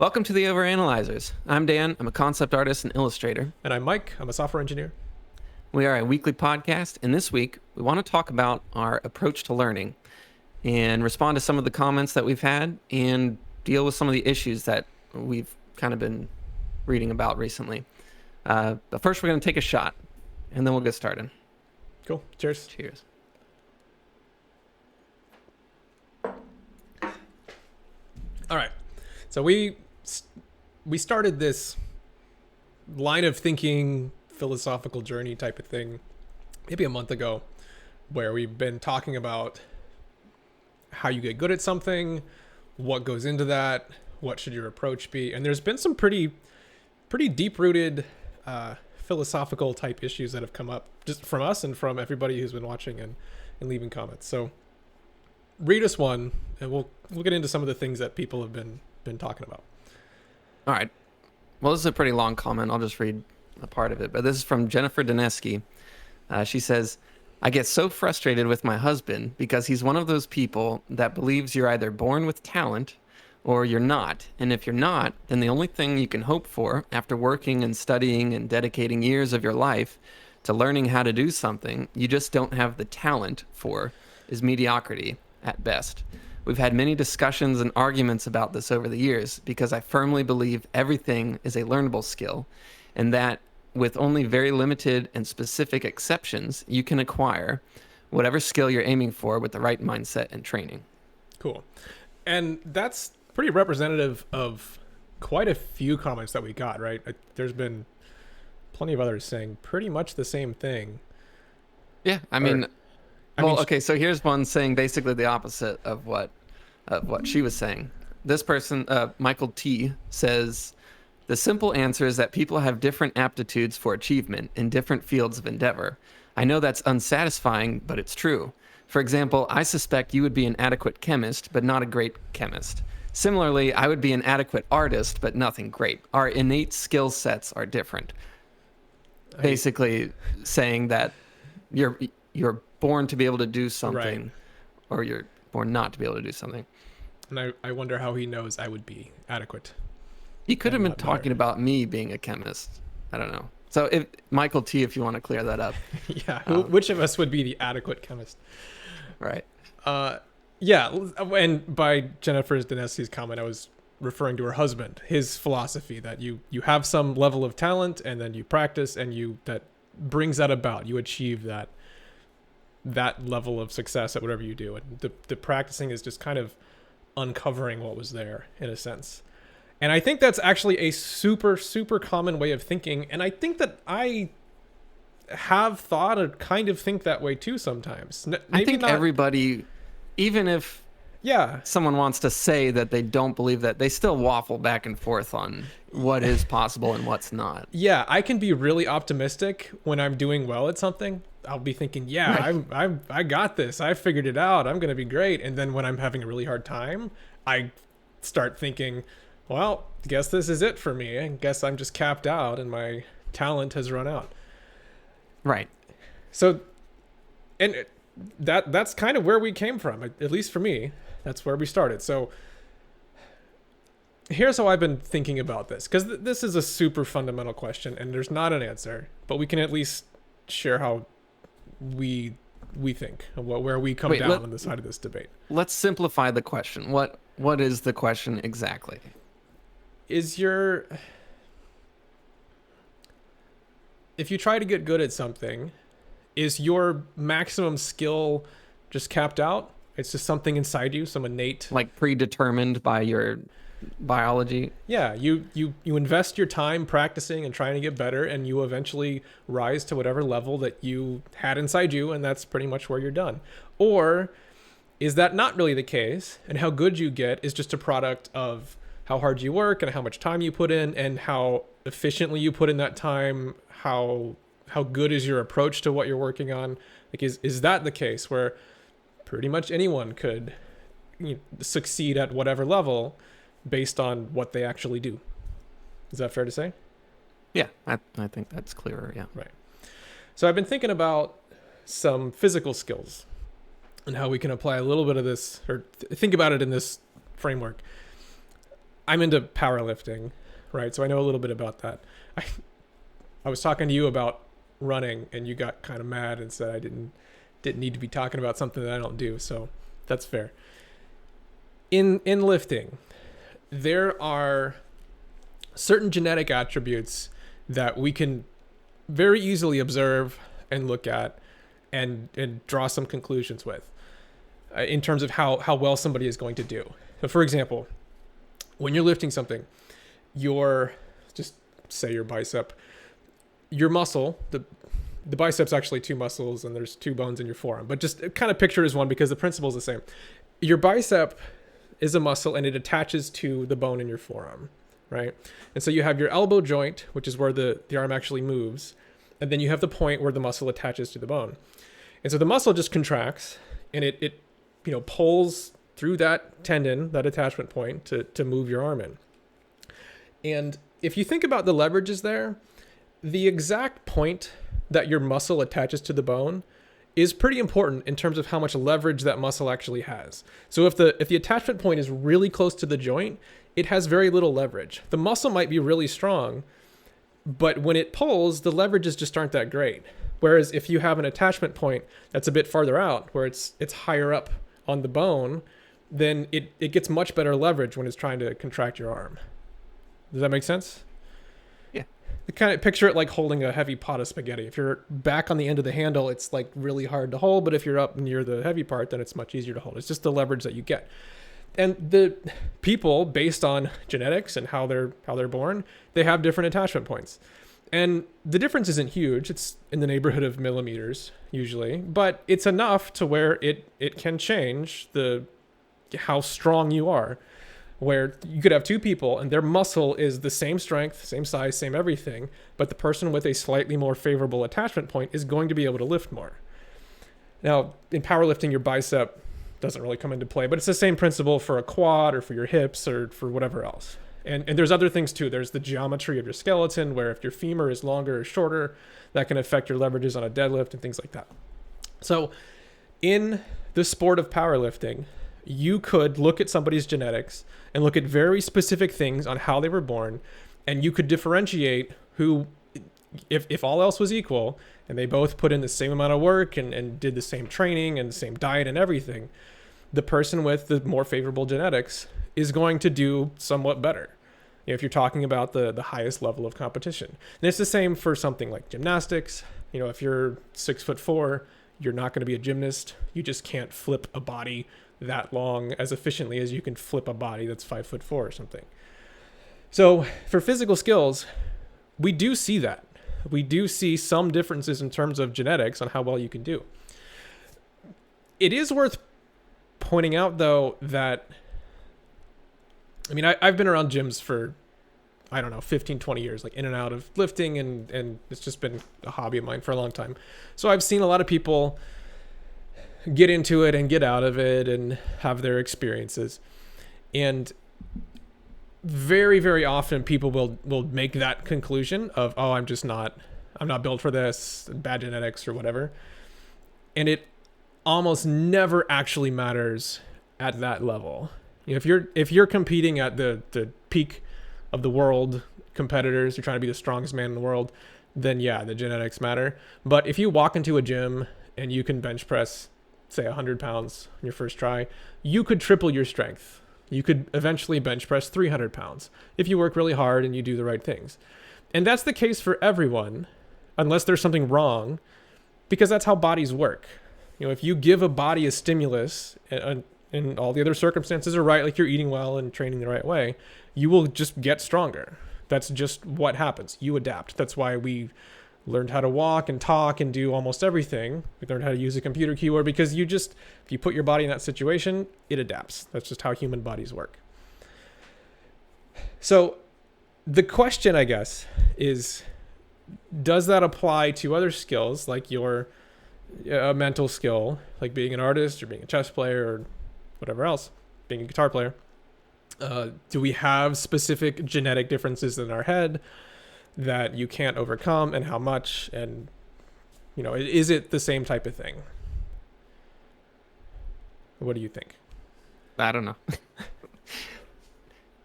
Welcome to the Overanalyzers. I'm Dan. I'm a concept artist and illustrator. And I'm Mike. I'm a software engineer. We are a weekly podcast, and this week we want to talk about our approach to learning and respond to some of the comments that we've had and deal with some of the issues that we've kind of been reading about recently. But first, we're going to take a shot, and then we'll get started. Cool. Cheers. Cheers. All right. So we started this line of thinking, philosophical journey type of thing maybe a month ago, where we've been talking about how you get good at something, what goes into that, what should your approach be. And there's been some pretty deep-rooted philosophical type issues that have come up just from us and from everybody who's been watching and leaving comments. So read us one, and we'll get into some of the things that people have been talking about. All right. Well, this is a pretty long comment. I'll just read a part of it. But this is from Jennifer Dineski. She says, I get so frustrated with my husband because he's one of those people that believes you're either born with talent or you're not. And if you're not, then the only thing you can hope for after working and studying and dedicating years of your life to learning how to do something you just don't have the talent for is mediocrity at best. We've had many discussions and arguments about this over the years because I firmly believe everything is a learnable skill and that with only very limited and specific exceptions, you can acquire whatever skill you're aiming for with the right mindset and training. Cool. And that's pretty representative of quite a few comments that we got, right? There's been plenty of others saying pretty much the same thing. Yeah, I mean, okay, so here's one saying basically the opposite of what she was saying. This person, Michael T, says, the simple answer is that people have different aptitudes for achievement in different fields of endeavor. I know that's unsatisfying, but it's true. For example, I suspect you would be an adequate chemist, but not a great chemist. Similarly, I would be an adequate artist, but nothing great. Our innate skill sets are different. Basically saying that you're born to be able to do something, right, or you're born not to be able to do something. And I wonder how he knows I would be adequate. He could have been talking about me being a chemist. I don't know. So if Michael T, if you want to clear that up. Yeah. Which of us would be the adequate chemist? Right. Yeah. And by Jennifer Dineski's comment, I was referring to her husband, his philosophy that you have some level of talent and then you practice and that brings that about. You achieve that level of success at whatever you do. And the practicing is just kind of uncovering what was there in a sense. And I think that's actually a super, super common way of thinking. And I think that I have thought or kind of think that way too sometimes. I think everybody, even if someone wants to say that they don't believe that, they still waffle back and forth on what is possible and what's not. Yeah, I can be really optimistic when I'm doing well at something. I'll be thinking, right, I got this. I figured it out. I'm going to be great. And then when I'm having a really hard time, I start thinking, well, guess this is it for me. I guess I'm just capped out and my talent has run out. Right. So, and that's kind of where we came from, at least for me. That's where we started. So here's how I've been thinking about this, because this is a super fundamental question and there's not an answer, but we can at least share how we think, where we come down on the side of this debate. Let's simplify the question. What is the question exactly? If you try to get good at something, is your maximum skill just capped out? It's just something inside you, some innate, like predetermined by your biology. Yeah, you invest your time practicing and trying to get better, and you eventually rise to whatever level that you had inside you, and that's pretty much where you're done. Or is that not really the case, and how good you get is just a product of how hard you work and how much time you put in and how efficiently you put in that time, how good is your approach to what you're working on? Like, is that the case where pretty much anyone could succeed at whatever level based on what they actually do? Is that fair to say? Yeah, I think that's clearer, yeah. Right. So I've been thinking about some physical skills and how we can apply a little bit of this, or think about it in this framework. I'm into powerlifting, right? So I know a little bit about that. I, I was talking to you about running, and you got kind of mad and said I didn't need to be talking about something that I don't do. So that's fair. In lifting, there are certain genetic attributes that we can very easily observe and look at and draw some conclusions with in terms of how well somebody is going to do. So for example, when you're lifting something, just say your bicep, your muscle, the bicep's actually two muscles and there's two bones in your forearm, but just kind of picture it as one because the principle is the same. Your bicep is a muscle and it attaches to the bone in your forearm, right? And so you have your elbow joint, which is where the arm actually moves. And then you have the point where the muscle attaches to the bone. And so the muscle just contracts and it pulls through that tendon, that attachment point to move your arm in. And if you think about the leverages there, the exact point that your muscle attaches to the bone is pretty important in terms of how much leverage that muscle actually has. So if the attachment point is really close to the joint, it has very little leverage. The muscle might be really strong, but when it pulls, the leverages just aren't that great. Whereas if you have an attachment point that's a bit farther out, where it's higher up on the bone, then it gets much better leverage when it's trying to contract your arm. Does that make sense? Yeah. You kind of picture it like holding a heavy pot of spaghetti. If you're back on the end of the handle, it's like really hard to hold, but if you're up near the heavy part, then it's much easier to hold. It's just the leverage that you get. And the people, based on genetics and how they're born, they have different attachment points. And the difference isn't huge. It's in the neighborhood of millimeters usually, but it's enough to where it can change how strong you are. Where you could have two people and their muscle is the same strength, same size, same everything, but the person with a slightly more favorable attachment point is going to be able to lift more. Now, in powerlifting, your bicep doesn't really come into play, but it's the same principle for a quad or for your hips or for whatever else. And there's other things too. There's the geometry of your skeleton, where if your femur is longer or shorter, that can affect your leverages on a deadlift and things like that. So in the sport of powerlifting, you could look at somebody's genetics and look at very specific things on how they were born, and you could differentiate who, if all else was equal, and they both put in the same amount of work and did the same training and the same diet and everything, the person with the more favorable genetics is going to do somewhat better. If you're talking about the highest level of competition. And it's the same for something like gymnastics. If you're 6'4", you're not going to be a gymnast. You just can't flip a body that long as efficiently as you can flip a body that's 5'4" or something. So for physical skills, we do see that. We do see some differences in terms of genetics on how well you can do. It is worth pointing out, though, that, I've been around gyms for, 15, 20 years, like in and out of lifting, and it's just been a hobby of mine for a long time. So I've seen a lot of people get into it and get out of it and have their experiences. And very, very often people will make that conclusion of, oh, I'm not built for this, bad genetics or whatever. And it almost never actually matters at that level. If you're competing at the peak of the world competitors, you're trying to be the strongest man in the world, then yeah, the genetics matter. But if you walk into a gym and you can bench press, say 100 pounds on your first try, you could triple your strength. You could eventually bench press 300 pounds if you work really hard and you do the right things. And that's the case for everyone, unless there's something wrong, because that's how bodies work. If you give a body a stimulus and all the other circumstances are right, like you're eating well and training the right way, you will just get stronger. That's just what happens. You adapt. That's why we learned how to walk and talk and do almost everything. We learned how to use a computer keyboard because if you put your body in that situation, it adapts. That's just how human bodies work. So the question, I guess, is, does that apply to other skills, like your mental skill, like being an artist or being a chess player or whatever else, being a guitar player? Do we have specific genetic differences in our head that you can't overcome, and how much? And is it the same type of thing? What do you think? I don't know.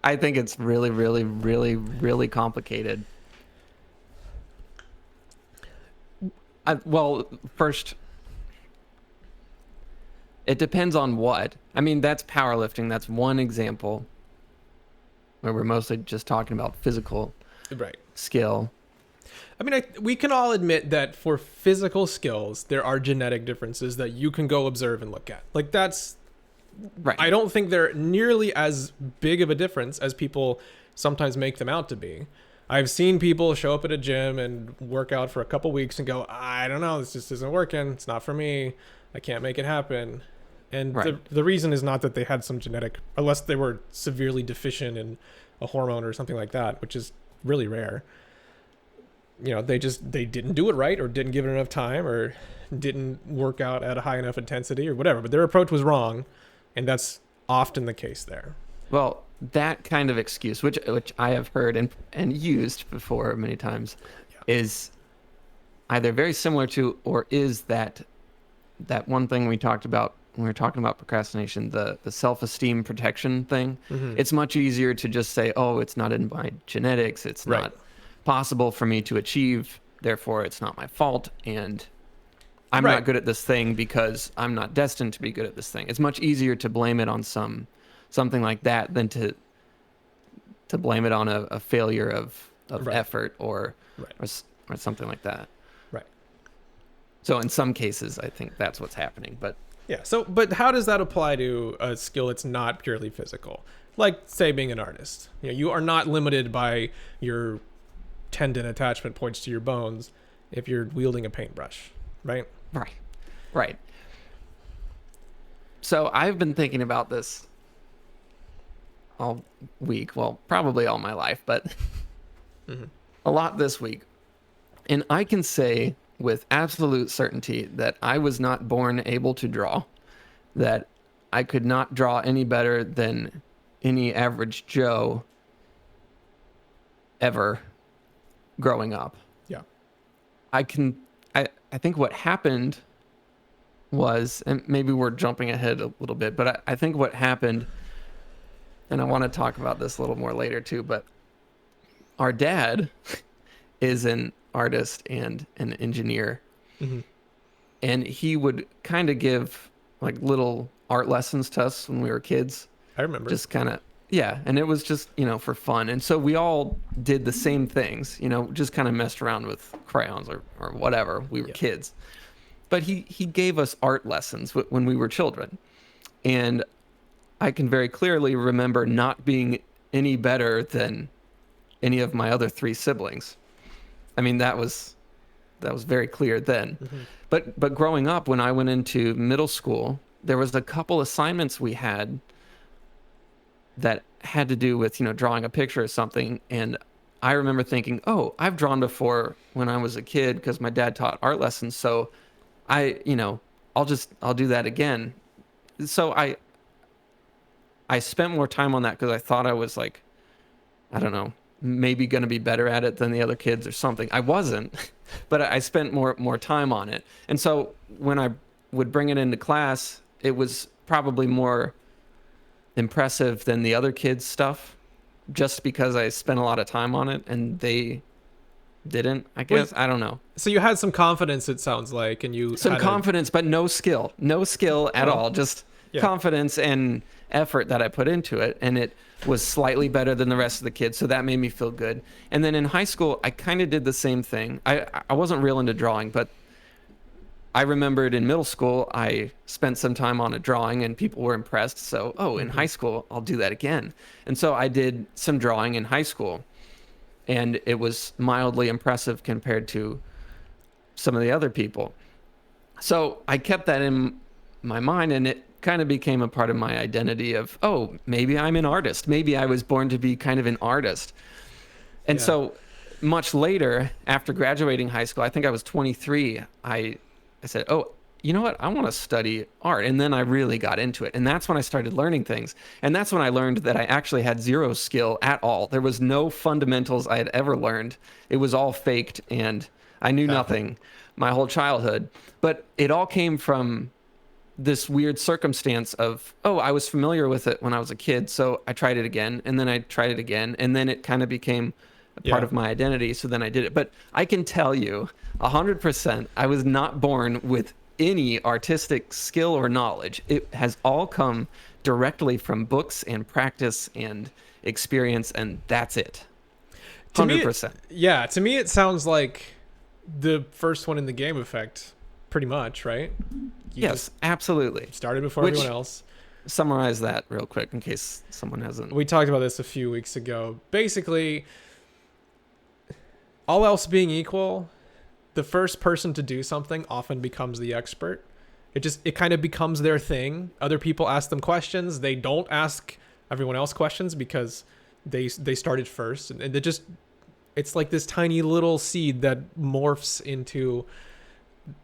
I think it's really, really, really, really complicated. Well, first, it depends on what. I mean, that's powerlifting. That's one example where we're mostly just talking about physical Right. skill. I mean, we can all admit that for physical skills, there are genetic differences that you can go observe and look at. Like, that's, Right. I don't think they're nearly as big of a difference as people sometimes make them out to be. I've seen people show up at a gym and work out for a couple weeks and go, I don't know, this just isn't working. It's not for me. I can't make it happen. And Right. the reason is not that they had some genetic, unless they were severely deficient in a hormone or something like that, which is really rare. You know, they didn't do it right, or didn't give it enough time, or didn't work out at a high enough intensity, or whatever. But their approach was wrong, and that's often the case there. Well, that kind of excuse, which I have heard and used before many times, is either very similar to, or is that one thing we talked about when we were talking about procrastination, the self-esteem protection thing. It's much easier to just say, oh, it's not in my genetics, it's Right. not possible for me to achieve, therefore it's not my fault, and I'm Right. not good at this thing because I'm not destined to be good at this thing. It's much easier to blame it on something like that than to blame it on a failure of Right. effort or, Right. or something like that. Right. So in some cases, I think that's what's happening. But Yeah. So, but how does that apply to a skill that's not purely physical? Like, say, being an artist. You know, you are not limited by your tendon attachment points to your bones if you're wielding a paintbrush, right? right. So I've been thinking about this all week. Well, probably all my life, but a lot this week. And I can say with absolute certainty that I was not born able to draw, that I could not draw any better than any average Joe ever growing up. Yeah. I think what happened was, and maybe we're jumping ahead a little bit, but I think what happened, and I want to talk about this a little more later too, but our dad is an artist and an engineer. And he would kind of give like little art lessons to us when we were kids. I remember. Just kind of, yeah. And it was just, for fun. And so we all did the same things, just kind of messed around with crayons or whatever. We were kids. But he gave us art lessons when we were children. And I can very clearly remember not being any better than any of my other three siblings. I mean, that was very clear then. But growing up, when I went into middle school, there was a couple assignments we had that had to do with, drawing a picture or something. And I remember thinking, oh, I've drawn before when I was a kid because my dad taught art lessons. So I'll do that again. So I spent more time on that because I thought I was like, I don't know, maybe going to be better at it than the other kids or something. I wasn't, but I spent more time on it. And so when I would bring it into class, it was probably more impressive than the other kids' stuff just because I spent a lot of time on it and they didn't, I guess. I don't know. So you had some confidence, it sounds like, and you Some had confidence, but no skill at all. Just confidence and effort that I put into it. And it was slightly better than the rest of the kids. So that made me feel good. And then in high school, I kind of did the same thing. I wasn't real into drawing, but I remembered in middle school, I spent some time on a drawing and people were impressed. So, in high school, I'll do that again. And so I did some drawing in high school and it was mildly impressive compared to some of the other people. So I kept that in my mind and it kind of became a part of my identity of, maybe I'm an artist. Maybe I was born to be kind of an artist. And so much later, after graduating high school, I think I was 23, I said, you know what? I want to study art. And then I really got into it. And that's when I started learning things. And that's when I learned that I actually had zero skill at all. There was no fundamentals I had ever learned. It was all faked and I knew nothing my whole childhood. But it all came from this weird circumstance of, oh, I was familiar with it when I was a kid, so I tried it again, and then I tried it again, and then it kind of became a part Yeah. of my identity, so then I did it. But I can tell you 100% I was not born with any artistic skill or knowledge. It has all come directly from books and practice and experience, and that's it. To me, 100%. yeah, to me it sounds like the first one in the game effect, pretty much, right? You Yes, absolutely. just started before Which- everyone else. Summarize that real quick in case someone hasn't. We talked about this a few weeks ago. Basically, all else being equal, the first person to do something often becomes the expert. It kind of becomes their thing. Other people ask them questions. They don't ask everyone else questions because they started first, and it's like this tiny little seed that morphs into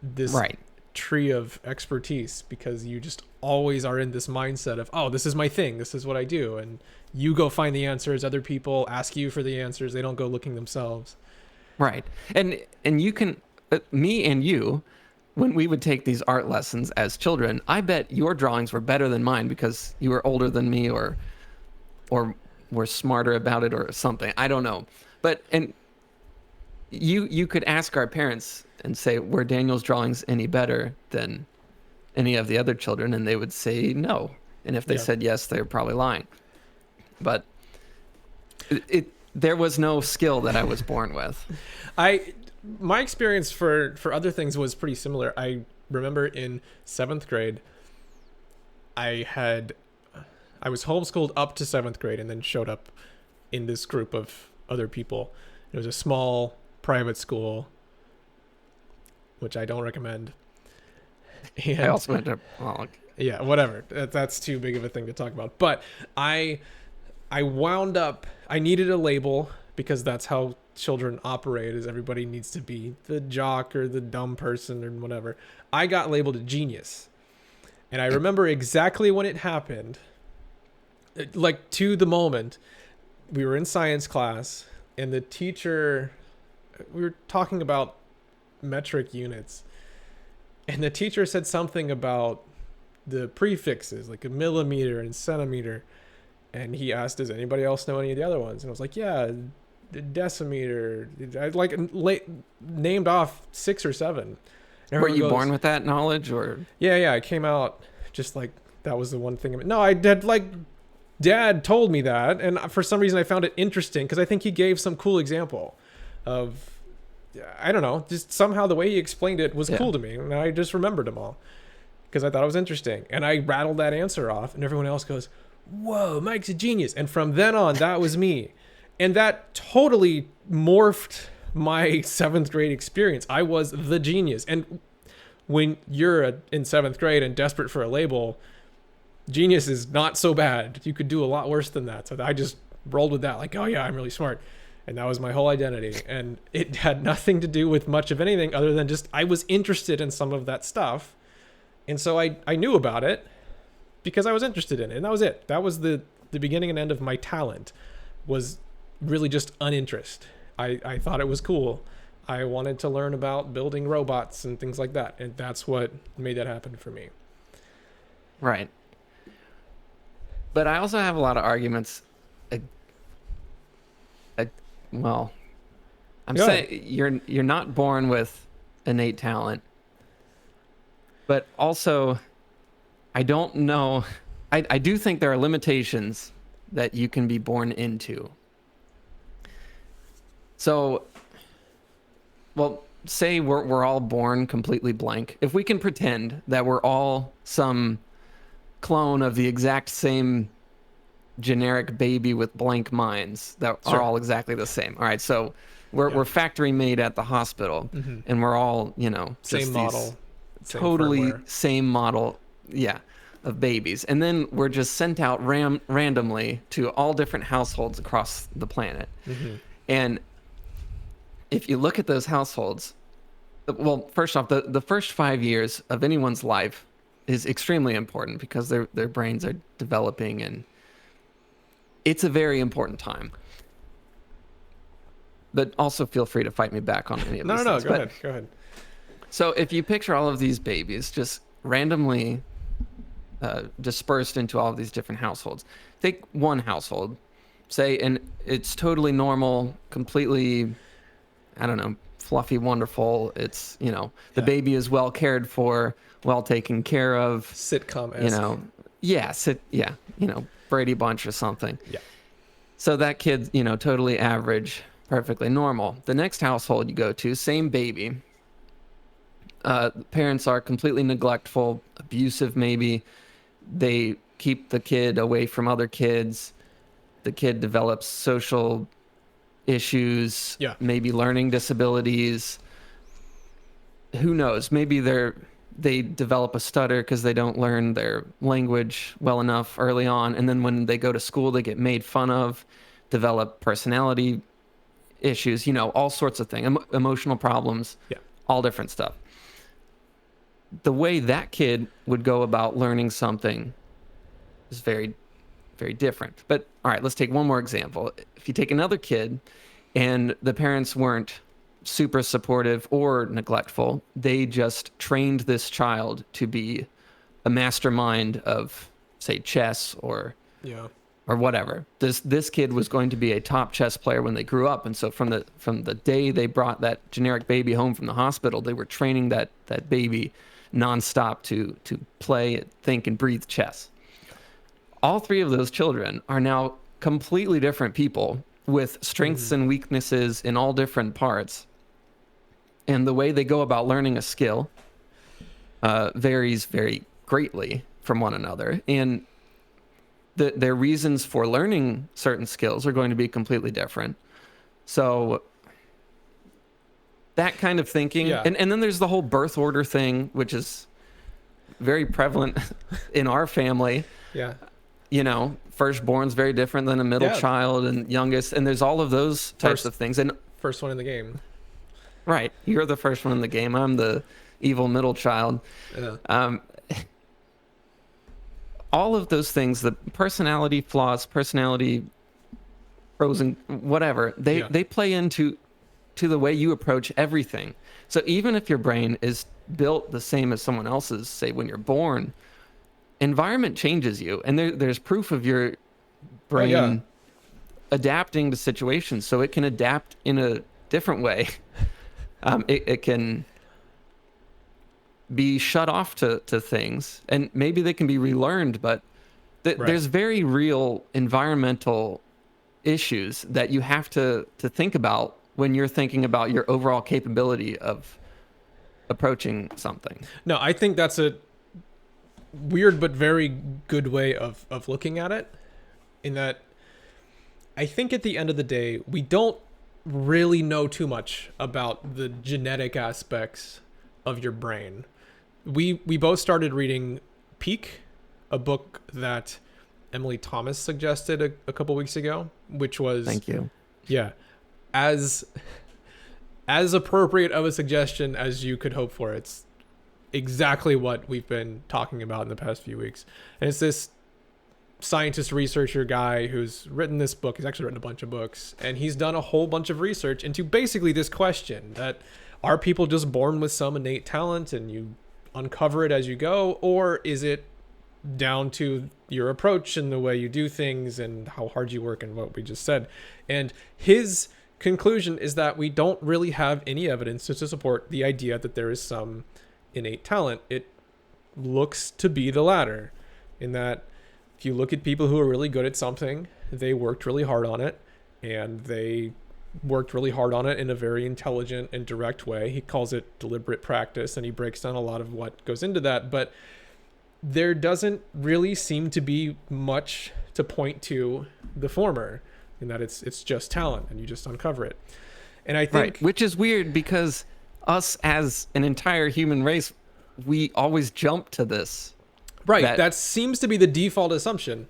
this Right. tree of expertise, because you just always are in this mindset of, oh, this is my thing, this is what I do, and you go find the answers. Other people ask you for the answers. They don't go looking themselves. Right. And you can, me and you, when we would take these art lessons as children, I bet your drawings were better than mine because you were older than me or were smarter about it or something. I don't know. But, and you could ask our parents and say, were Daniel's drawings any better than any of the other children? And they would say no. And if they Yeah. said yes, they were probably lying. But there was no skill that I was born with. My experience for other things was pretty similar. I remember in 7th grade, I was homeschooled up to 7th grade and then showed up in this group of other people. It was a small private school, which I don't recommend. And I also went to, well, yeah, whatever. That's too big of a thing to talk about. But I wound up, I needed a label because that's how children operate, is everybody needs to be the jock or the dumb person or whatever. I got labeled a genius. And I remember exactly when it happened, like to the moment. We were in science class and the teacher, we were talking about metric units. And the teacher said something about the prefixes, like a millimeter and centimeter. And he asked, does anybody else know any of the other ones? And I was like, yeah, the decimeter. I named off 6 or 7. And were everyone you goes, born with that knowledge or? Yeah, I came out just like that was the one thing. No, I did, like, Dad told me that. And for some reason I found it interesting because I think he gave some cool example of, I don't know, just somehow the way he explained it was cool to me. And I just remembered them all because I thought it was interesting. And I rattled that answer off and everyone else goes, whoa, Mike's a genius. And from then on, that was me. And that totally morphed my 7th grade experience. I was the genius. And when you're in 7th grade and desperate for a label, genius is not so bad. You could do a lot worse than that. So I just rolled with that, like, oh yeah, I'm really smart. And that was my whole identity. And it had nothing to do with much of anything other than just I was interested in some of that stuff. And so I knew about it because I was interested in it. And that was it. That was the beginning and end of my talent, was really just uninterest. I thought it was cool. I wanted to learn about building robots and things like that. And that's what made that happen for me. Right. But I also have a lot of arguments. Well, I'm Go saying you're not born with innate talent, but also I don't know. I do think there are limitations that you can be born into. So, well, say we're all born completely blank. If we can pretend that we're all some clone of the exact same generic baby with blank minds that Sure. are all exactly the same. All right, so we're factory made at the hospital, and we're all, just Same these model. Same totally firmware. same model, of babies, and then we're just sent out randomly to all different households across the planet. And if you look at those households, well, first off, the first 5 years of anyone's life is extremely important because their brains are developing, and it's a very important time. But also feel free to fight me back on any of these No, things. go ahead. So if you picture all of these babies just randomly dispersed into all of these different households. Take one household, say, and it's totally normal, completely, I don't know, fluffy, wonderful. It's, the baby is well cared for, well taken care of. Sitcom-esque. Brady Bunch or something. Yeah. So that kid, totally average, perfectly normal. The next household you go to, same baby. Parents are completely neglectful, abusive maybe. They keep the kid away from other kids. The kid develops social issues, maybe learning disabilities. Who knows? Maybe they develop a stutter because they don't learn their language well enough early on. And then when they go to school, they get made fun of, develop personality issues, all sorts of things, emotional problems, all different stuff. The way that kid would go about learning something is very, very different. But all right, let's take one more example. If you take another kid and the parents weren't super supportive or neglectful, they just trained this child to be a mastermind of, say, chess or whatever. This kid was going to be a top chess player when they grew up, and so from the day they brought that generic baby home from the hospital, they were training that baby nonstop to play, think, and breathe chess. All three of those children are now completely different people with strengths and weaknesses in all different parts. And the way they go about learning a skill varies very greatly from one another. And their reasons for learning certain skills are going to be completely different. So that kind of thinking. And then there's the whole birth order thing, which is very prevalent in our family. Yeah. Firstborn's very different than a middle child and youngest. And there's all of those types of things. And first one in the game. Right. You're the first one in the game. I'm the evil middle child. Yeah. All of those things, the personality flaws, personality pros and whatever, they play into the way you approach everything. So even if your brain is built the same as someone else's, say when you're born, environment changes you. And there's proof of your brain adapting to situations. So it can adapt in a different way. It can be shut off to things, and maybe they can be relearned, but there's very real environmental issues that you have to think about when you're thinking about your overall capability of approaching something. No, I think that's a weird but very good way of looking at it, in that I think at the end of the day, we don't really know too much about the genetic aspects of your brain. We both started reading Peak, a book that Emily Thomas suggested a couple weeks ago, which was, thank you. Yeah, as appropriate of a suggestion as you could hope for. It's exactly what we've been talking about in the past few weeks. And it's this scientist researcher guy who's written this book. He's actually written a bunch of books, and he's done a whole bunch of research into basically this question: that are people just born with some innate talent and you uncover it as you go, or is it down to your approach and the way you do things and how hard you work and what we just said? And his conclusion is that we don't really have any evidence to support the idea that there is some innate talent. It looks to be the latter, in that if you look at people who are really good at something, they worked really hard on it, and they worked really hard on it in a very intelligent and direct way. He calls it deliberate practice, and he breaks down a lot of what goes into that. But there doesn't really seem to be much to point to the former, in that it's just talent and you just uncover it. And I think, which is weird because us as an entire human race, we always jump to this. Right. That seems to be the default assumption.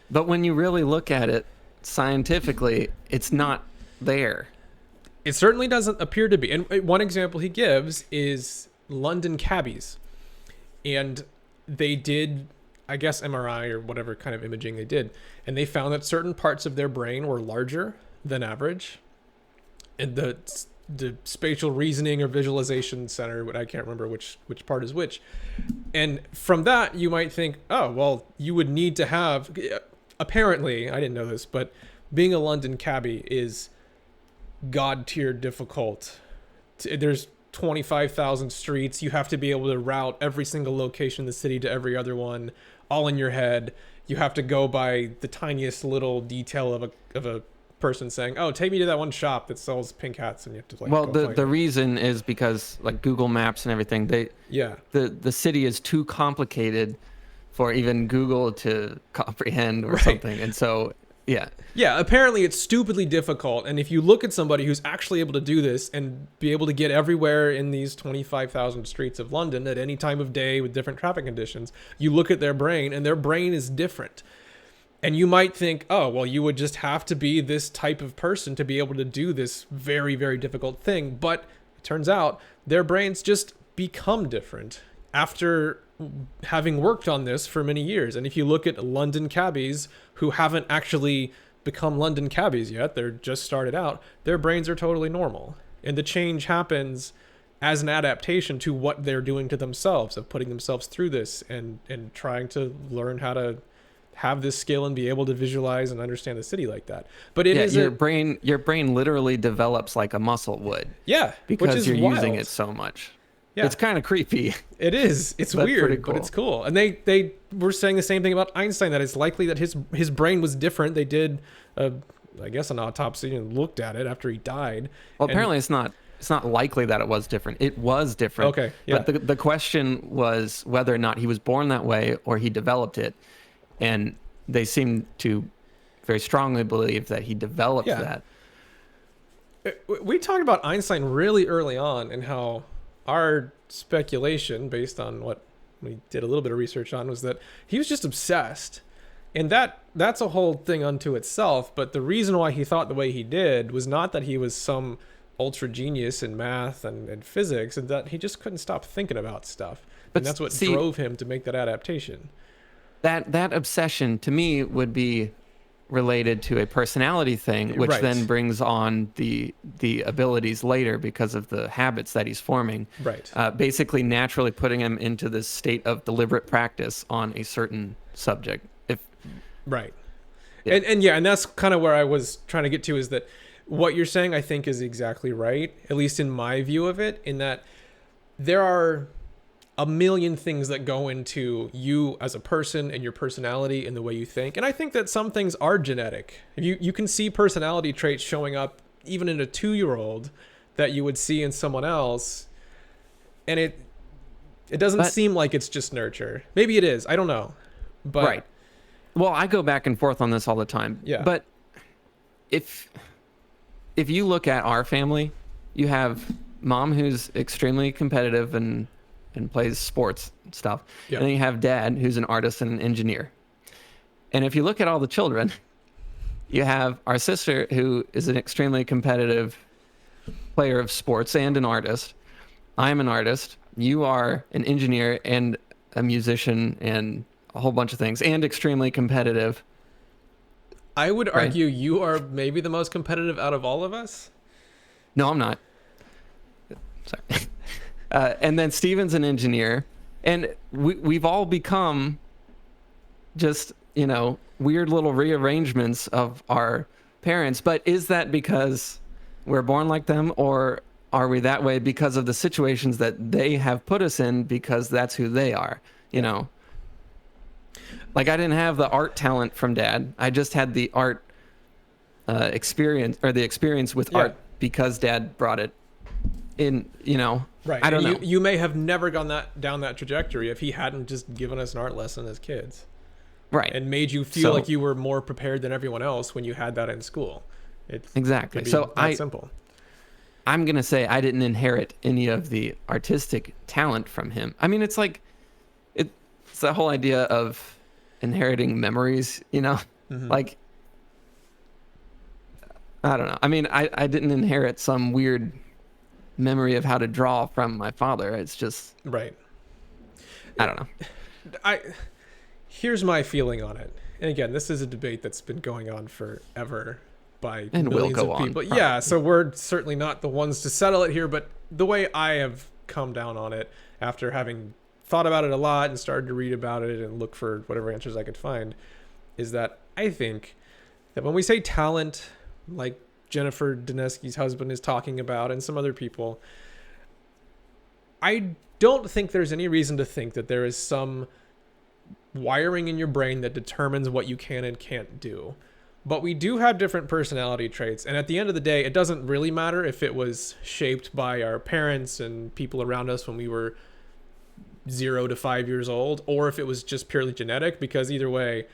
But when you really look at it scientifically, it's not there. It certainly doesn't appear to be. And one example he gives is London Cabbies. And they did, I guess, MRI or whatever kind of imaging they did. And they found that certain parts of their brain were larger than average. And the the spatial reasoning or visualization center, but I can't remember which part is which. And from that, you might think, oh, well, you would need to have, apparently, I didn't know this, but being a London cabbie is god tier difficult. There's 25,000 streets. You have to be able to route every single location in the city to every other one, all in your head. You have to go by the tiniest little detail of a person saying, "Oh, take me to that one shop that sells pink hats," and you have to like. Well, the reason is because like Google Maps and everything, the city is too complicated for even Google to comprehend or something, and so yeah, apparently it's stupidly difficult. And if you look at somebody who's actually able to do this and be able to get everywhere in these 25,000 streets of London at any time of day with different traffic conditions, you look at their brain and their brain is different. And you might think, oh, well, you would just have to be this type of person to be able to do this very, very difficult thing. But it turns out their brains just become different after having worked on this for many years. And if you look at London cabbies who haven't actually become London cabbies yet, they're just started out, their brains are totally normal. And the change happens as an adaptation to what they're doing to themselves, of putting themselves through this and trying to learn how to have this skill and be able to visualize and understand the city like that. But it is your brain literally develops like a muscle would. Yeah, because you're using it so much. Yeah. It's kind of creepy. It is. It's weird, cool. But it's cool. And they were saying the same thing about Einstein, that it's likely that his brain was different. They did, I guess, an autopsy and looked at it after he died. Well, apparently it's not likely that it was different. It was different. Okay, yeah. But the question was whether or not he was born that way or he developed it. And they seem to very strongly believe that he developed that. We talked about Einstein really early on and how our speculation, based on what we did a little bit of research on, was that he was just obsessed. And that's a whole thing unto itself. But the reason why he thought the way he did was not that he was some ultra genius in math and physics, and that he just couldn't stop thinking about stuff. And that's what drove him to make that adaptation. That obsession, to me, would be related to a personality thing, which then brings on the abilities later because of the habits that he's forming. Right. Basically, naturally putting him into this state of deliberate practice on a certain subject. Right. Yeah. And that's kind of where I was trying to get to, is that what you're saying, I think, is exactly right, at least in my view of it, in that there are a million things that go into you as a person and your personality and the way you think. And I think that some things are genetic. You can see personality traits showing up even in a 2-year-old that you would see in someone else. And it doesn't seem like it's just nurture. Maybe it is. I don't know. But right. Well, I go back and forth on this all the time. Yeah. But if you look at our family, you have mom who's extremely competitive and plays sports stuff. Yep. And then you have dad who's an artist and an engineer. And if you look at all the children, you have our sister who is an extremely competitive player of sports and an artist. I'm an artist. You are an engineer and a musician and a whole bunch of things, and extremely competitive. I would argue you are maybe the most competitive out of all of us. No, I'm not. Sorry. And then Steven's an engineer, and we've all become just, weird little rearrangements of our parents. But is that because we're born like them, or are we that way because of the situations that they have put us in, because that's who they are, Like, I didn't have the art talent from dad. I just had the art experience, or the experience with art, because dad brought it in, Right. I don't know. You may have never gone down that trajectory if he hadn't just given us an art lesson as kids. Right. And made you feel like you were more prepared than everyone else when you had that in school. Exactly. So simple. I'm going to say I didn't inherit any of the artistic talent from him. I mean, it's like, it's the whole idea of inheriting memories, Mm-hmm. Like, I don't know. I mean, I didn't inherit some weird memory of how to draw from my father. It's just, right. I don't know. Here's my feeling on it. And again, this is a debate that's been going on forever. by And will millions go of on, people. probably. Yeah, so we're certainly not the ones to settle it here, but the way I have come down on it after having thought about it a lot and started to read about it and look for whatever answers I could find is that I think that when we say talent, like Jennifer Dinesky's husband is talking about and some other people, I don't think there's any reason to think that there is some wiring in your brain that determines what you can and can't do. But we do have different personality traits. And at the end of the day, it doesn't really matter if it was shaped by our parents and people around us when we were 0 to 5 years old, or if it was just purely genetic, because either way,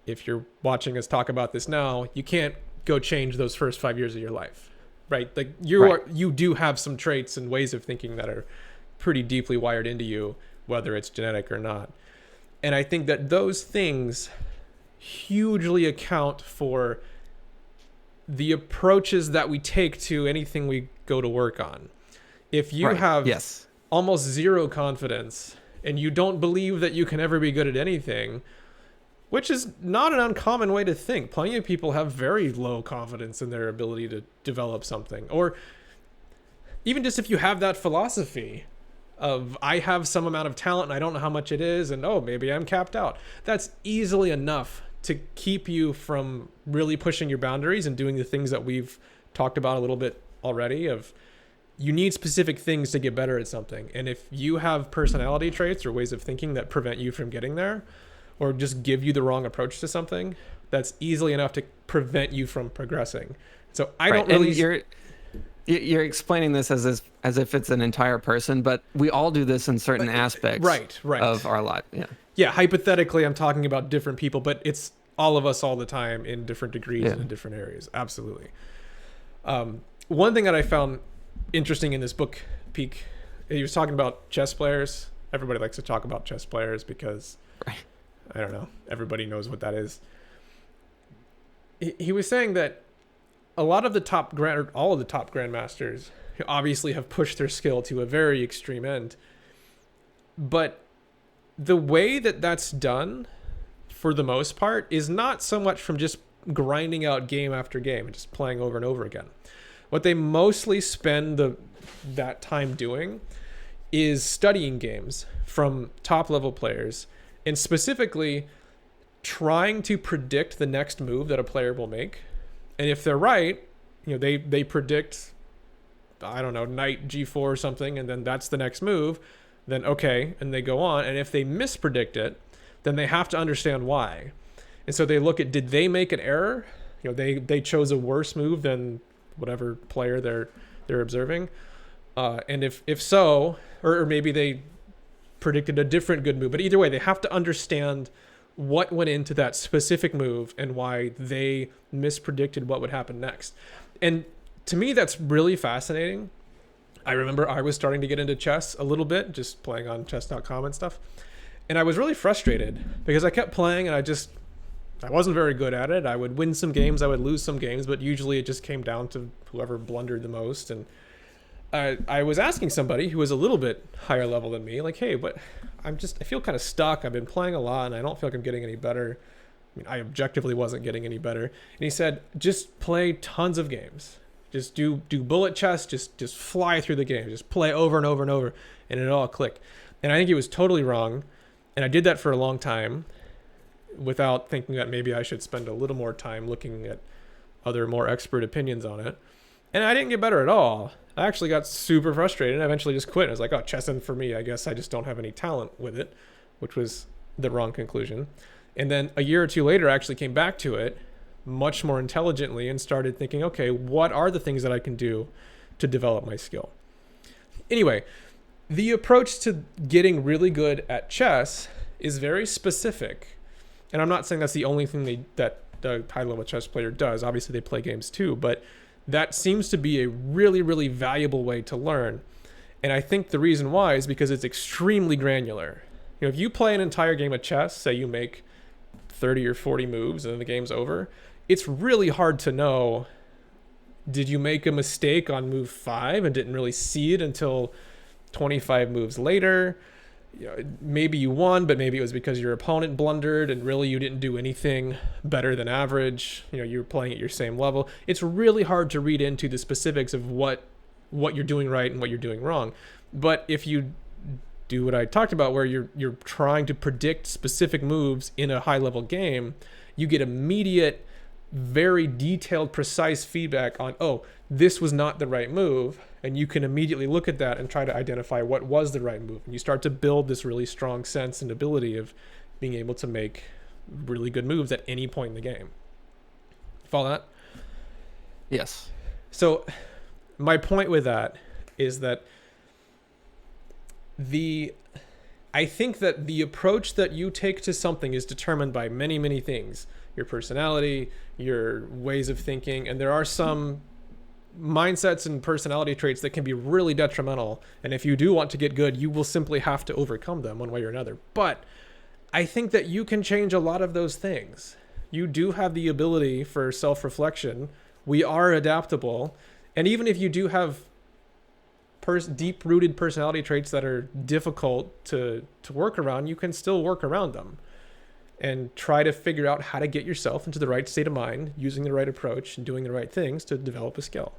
if you're watching us talk about this now, you can't go change those first 5 years of your life, right? Like you do have some traits and ways of thinking that are pretty deeply wired into you, whether it's genetic or not. And I think that those things hugely account for the approaches that we take to anything we go to work on. If you have almost zero confidence and you don't believe that you can ever be good at anything, which is not an uncommon way to think. Plenty of people have very low confidence in their ability to develop something. Or even just if you have that philosophy of I have some amount of talent and I don't know how much it is, and oh, maybe I'm capped out. That's easily enough to keep you from really pushing your boundaries and doing the things that we've talked about a little bit already of you need specific things to get better at something. And if you have personality traits or ways of thinking that prevent you from getting there or just give you the wrong approach to something, that's easily enough to prevent you from progressing. So I don't really... And you're explaining this as if it's an entire person, but we all do this in certain aspects of our life. Yeah, hypothetically, I'm talking about different people, but it's all of us all the time in different degrees and in different areas. Absolutely. One thing that I found interesting in this book, Peak, he was talking about chess players. Everybody likes to talk about chess players because, I don't know, everybody knows what that is. He was saying that a lot of the all of the top grandmasters obviously have pushed their skill to a very extreme end, but the way that that's done for the most part is not so much from just grinding out game after game and just playing over and over again. What they mostly spend that time doing is studying games from top level players and specifically trying to predict the next move that a player will make. And if they're right, they predict, I don't know, knight g4 or something, and then that's the next move, then okay, and they go on. And if they mispredict it, then they have to understand why. And so they look at, did they make an error? They chose a worse move than whatever player they're observing. And if so, or maybe they predicted a different good move, but either way, they have to understand what went into that specific move and why they mispredicted what would happen next. And to me, that's really fascinating. I remember I was starting to get into chess a little bit, just playing on chess.com and stuff. And I was really frustrated because I kept playing and I wasn't very good at it. I would win some games, I would lose some games, but usually it just came down to whoever blundered the most. And I was asking somebody who was a little bit higher level than me, like, hey, but I feel kind of stuck. I've been playing a lot and I don't feel like I'm getting any better. I mean, I objectively wasn't getting any better. And he said, just play tons of games. Just do bullet chess, just fly through the game, just play over and over and over, and it'll all click. And I think he was totally wrong. And I did that for a long time without thinking that maybe I should spend a little more time looking at other more expert opinions on it. And I didn't get better at all. I actually got super frustrated and I eventually just quit. I was like, oh, chess isn't for me. I guess I just don't have any talent with it, which was the wrong conclusion. And then a year or two later, I actually came back to it much more intelligently and started thinking, okay, what are the things that I can do to develop my skill? Anyway, the approach to getting really good at chess is very specific. And I'm not saying that's the only thing that the high-level chess player does. Obviously, they play games too, but that seems to be a really, really valuable way to learn. And I think the reason why is because it's extremely granular. If you play an entire game of chess, say you make 30 or 40 moves and then the game's over, it's really hard to know, did you make a mistake on move 5 and didn't really see it until 25 moves later? maybe you won, but maybe it was because your opponent blundered and really you didn't do anything better than average. You were playing at your same level. It's really hard to read into the specifics of what you're doing right and what you're doing wrong. But if you do what I talked about, where you're trying to predict specific moves in a high level game, you get immediate, very detailed, precise feedback on, oh, this was not the right move, and you can immediately look at that and try to identify what was the right move, and you start to build this really strong sense and ability of being able to make really good moves at any point in the game. Follow that? Yes. So my point with that is that I think that the approach that you take to something is determined by many, many things. Your personality, your ways of thinking, and there are some mindsets and personality traits that can be really detrimental. And if you do want to get good, you will simply have to overcome them one way or another. But I think that you can change a lot of those things. You do have the ability for self-reflection. We are adaptable. And even if you do have deep-rooted personality traits that are difficult to work around, you can still work around them and try to figure out how to get yourself into the right state of mind, using the right approach and doing the right things to develop a skill.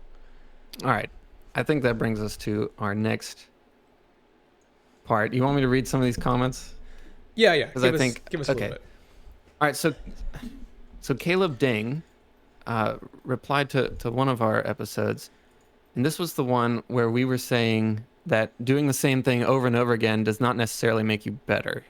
All right. I think that brings us to our next part. You want me to read some of these comments? Yeah. Give Give us a little bit. All right. So Caleb Ding replied to one of our episodes, and this was the one where we were saying that doing the same thing over and over again does not necessarily make you better.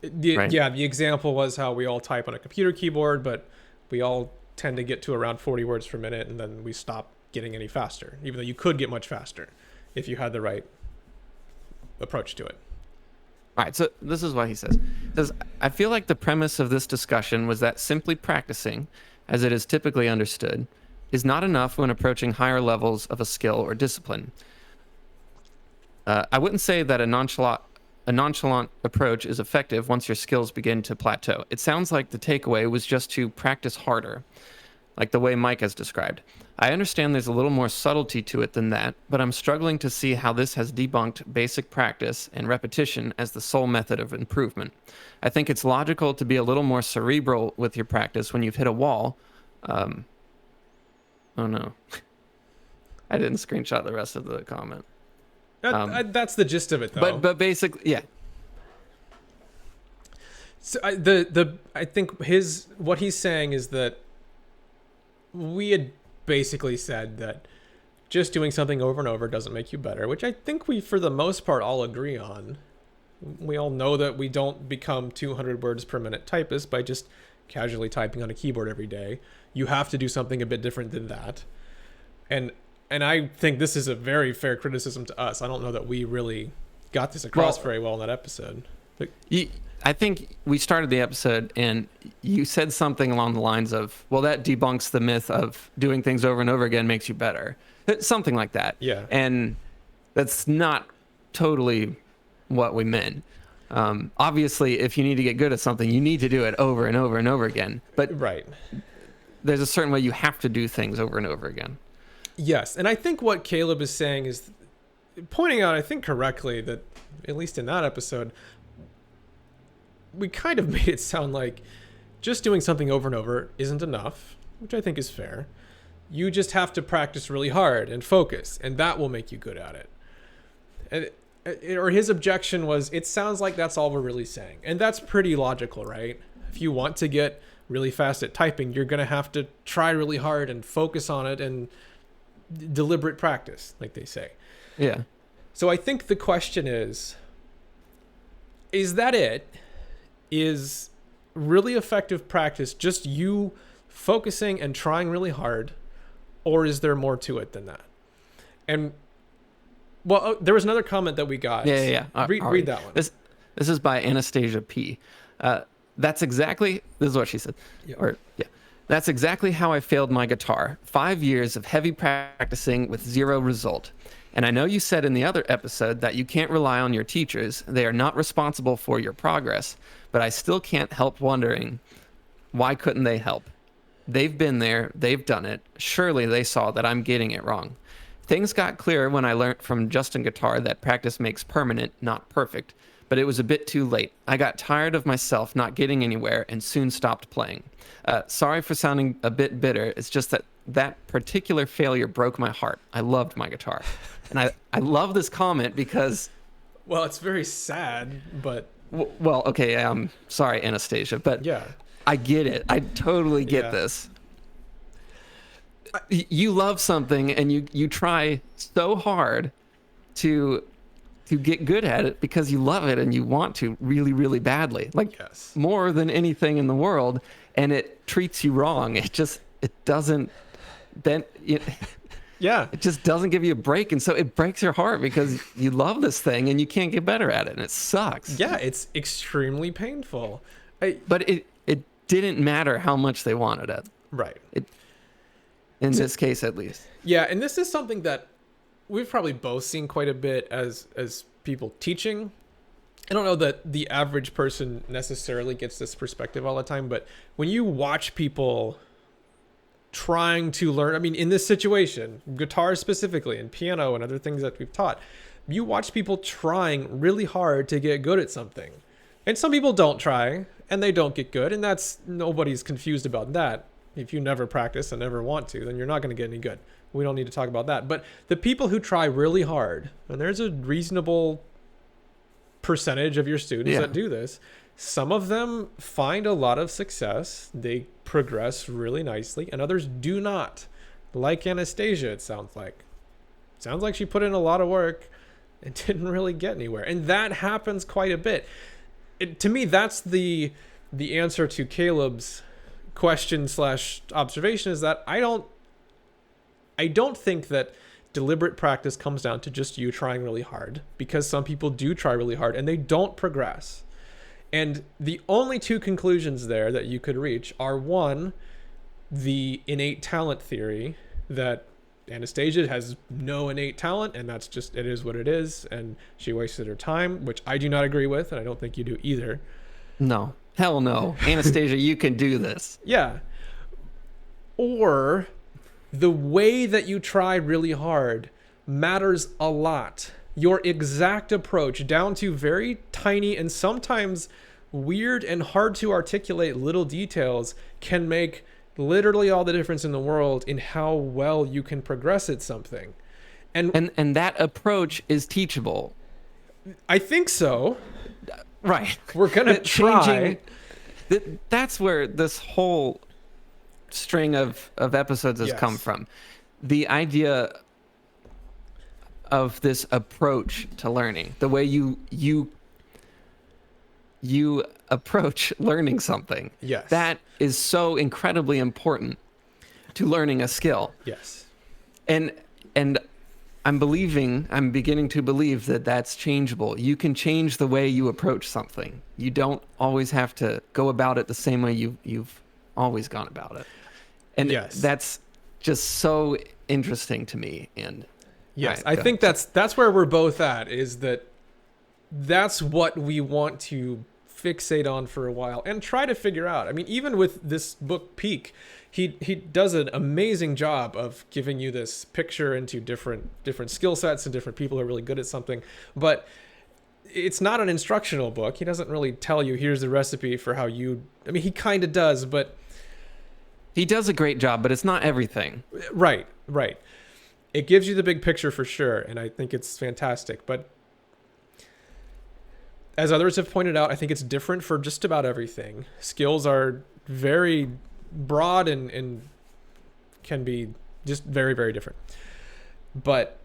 Right? Yeah, the example was how we all type on a computer keyboard, but we all tend to get to around 40 words per minute, and then we stop getting any faster, even though you could get much faster if you had the right approach to it. All right, so this is what he says. He says, I feel like the premise of this discussion was that simply practicing, as it is typically understood, is not enough when approaching higher levels of a skill or discipline. I wouldn't say that a nonchalant approach is effective once your skills begin to plateau. It sounds like the takeaway was just to practice harder, like the way Mike has described. I understand there's a little more subtlety to it than that, but I'm struggling to see how this has debunked basic practice and repetition as the sole method of improvement. I think it's logical to be a little more cerebral with your practice when you've hit a wall. Oh no. I didn't screenshot the rest of the comment. That's the gist of it, though. But basically, yeah. So I think what he's saying is that we had basically said that just doing something over and over doesn't make you better, which I think we, for the most part, all agree on. We all know that we don't become 200 words per minute typists by just casually typing on a keyboard every day. You have to do something a bit different than that. And I think this is a very fair criticism to us. I don't know that we really got this across very well in that episode. I think we started the episode and you said something along the lines of, well, that debunks the myth of doing things over and over again makes you better. Something like that. Yeah. And that's not totally what we meant. Obviously, if you need to get good at something, you need to do it over and over and over again. But right. There's a certain way you have to do things over and over again. Yes. And I think what Caleb is saying is pointing out, I think correctly, that at least in that episode, we kind of made it sound like just doing something over and over isn't enough, which I think is fair. You just have to practice really hard and focus, and that will make you good at it. Or his objection was, it sounds like that's all we're really saying. And that's pretty logical, right? If you want to get really fast at typing, you're going to have to try really hard and focus on it and deliberate practice, like they say. Yeah. So I think the question is that it? Is really effective practice just you focusing and trying really hard, or is there more to it than that? And well, there was another comment that we got. Yeah. Read that one. This is by Anastasia P. This is what she said. Yeah. That's exactly how I failed my guitar. 5 years of heavy practicing with zero result. And I know you said in the other episode that you can't rely on your teachers. They are not responsible for your progress. But I still can't help wondering, why couldn't they help? They've been there. They've done it. Surely they saw that I'm getting it wrong. Things got clear when I learned from Justin Guitar that practice makes permanent, not perfect, but it was a bit too late. I got tired of myself not getting anywhere and soon stopped playing. Sorry for sounding a bit bitter. It's just that particular failure broke my heart. I loved my guitar. And I love this comment because... Well, it's very sad, but... Well, okay, I'm sorry, Anastasia, but yeah, I get it. I totally get this. You love something and you try so hard to get good at it because you love it and you want to really, really badly, like more than anything in the world, and it treats you wrong. It doesn't then it just doesn't give you a break, and so it breaks your heart because you love this thing and you can't get better at it, and it sucks. Yeah, it's extremely painful. But it didn't matter how much they wanted it. Right. In this case, at least. Yeah, and this is something that we've probably both seen quite a bit as people teaching. I don't know that the average person necessarily gets this perspective all the time, but when you watch people trying to learn, I mean, in this situation, guitar specifically, and piano and other things that we've taught, you watch people trying really hard to get good at something. And some people don't try, and they don't get good, and nobody's confused about that. If you never practice and never want to, then you're not going to get any good. We don't need to talk about that. But the people who try really hard, and there's a reasonable percentage of your students that do this, some of them find a lot of success. They progress really nicely, and others do not. Like Anastasia, it sounds like. Sounds like she put in a lot of work and didn't really get anywhere. And that happens quite a bit. To me, that's the answer to Caleb's question / observation, is that I don't think that deliberate practice comes down to just you trying really hard, because some people do try really hard and they don't progress. And the only two conclusions there that you could reach are, one, the innate talent theory, that Anastasia has no innate talent and that's just, it is what it is, and she wasted her time, which I do not agree with, and I don't think you do either. No. Hell no. Anastasia, you can do this. Yeah. Or the way that you try really hard matters a lot. Your exact approach, down to very tiny and sometimes weird and hard to articulate little details, can make literally all the difference in the world in how well you can progress at something. And that approach is teachable. I think so. Right. We're going to try. That's where this whole string of episodes has come from. The idea of this approach to learning, the way you approach learning something. Yes. That is so incredibly important to learning a skill. Yes. And I'm beginning to believe that that's changeable. You can change the way you approach something. You don't always have to go about it the same way you've always gone about it. And that's just so interesting to me. And yes, I think that's where we're both at, is that's what we want to fixate on for a while and try to figure out. I mean, even with this book Peak, he does an amazing job of giving you this picture into different skill sets and different people who are really good at something, but it's not an instructional book. He doesn't really tell you, here's the recipe for how you, I mean, he kind of does, but he does a great job, but it's not everything. Right. It gives you the big picture for sure, and I think it's fantastic, but as others have pointed out, I think it's different for just about everything. Skills are very broad and can be just very, very different. But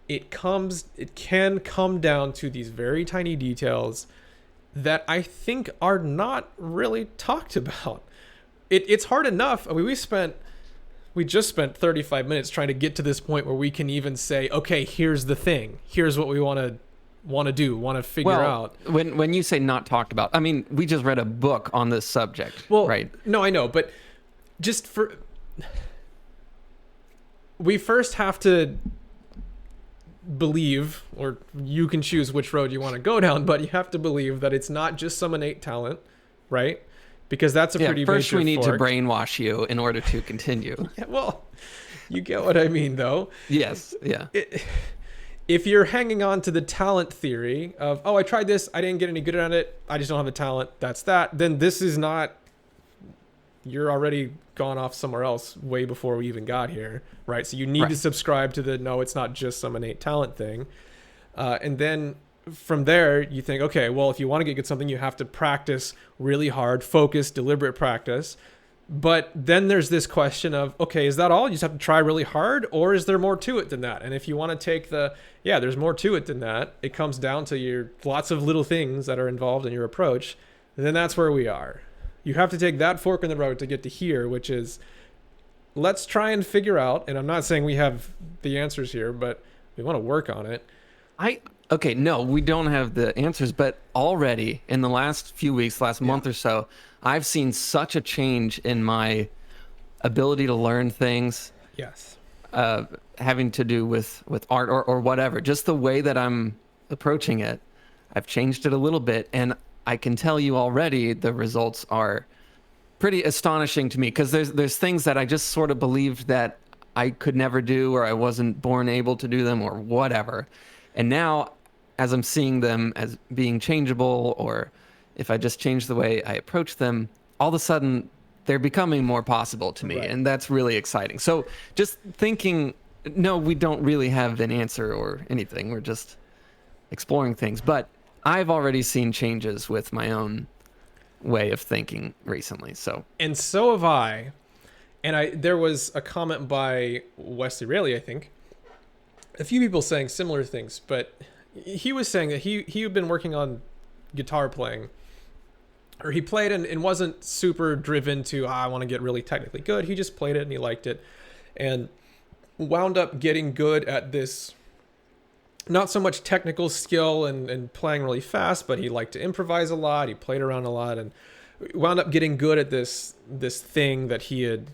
it can come down to these very tiny details that I think are not really talked about. It's hard enough. I mean, we just spent 35 minutes trying to get to this point where we can even say, okay, here's the thing. Here's what we want to figure out. When you say not talked about, I mean, we just read a book on this subject. Well, right? No, I know, but we first have to believe, or you can choose which road you want to go down, but you have to believe that it's not just some innate talent, right? Because that's a pretty major first we need fork. to brainwash you in order to continue. Yeah, well, You get what I mean, though. Yes. Yeah. If you're hanging on to the talent theory of, oh, I tried this, I didn't get any good at it, I just don't have the talent, that's that, then this is not, you're already gone off somewhere else way before we even got here, right? So you need to subscribe to the, no, it's not just some innate talent thing. And then from there, you think, okay, well, if you want to get good at something, you have to practice really hard, focus, deliberate practice. But then there's this question of, okay, is that all? You just have to try really hard, or is there more to it than that? And if you want to take the, yeah, there's more to it than that, it comes down to your lots of little things that are involved in your approach, then that's where we are. You have to take that fork in the road to get to here, which is, let's try and figure out, and I'm not saying we have the answers here, but we want to work on it. Okay, no, we don't have the answers, but already in the last few weeks, last month or so, I've seen such a change in my ability to learn things. Yes. Having to do with art or whatever, just the way that I'm approaching it. I've changed it a little bit, and I can tell you already the results are pretty astonishing to me, because there's things that I just sort of believed that I could never do, or I wasn't born able to do them, or whatever. And now, as I'm seeing them as being changeable, or if I just change the way I approach them, all of a sudden they're becoming more possible to me. Right. And that's really exciting. So just thinking, no, we don't really have an answer or anything. We're just exploring things. But I've already seen changes with my own way of thinking recently. And so have I. And there was a comment by Wesley Rayleigh, I think. A few people saying similar things, but he was saying that he had been working on guitar playing, or he played and wasn't super driven to, I want to get really technically good. He just played it and he liked it, and wound up getting good at this, not so much technical skill and playing really fast, but he liked to improvise a lot. He played around a lot and wound up getting good at this thing that he had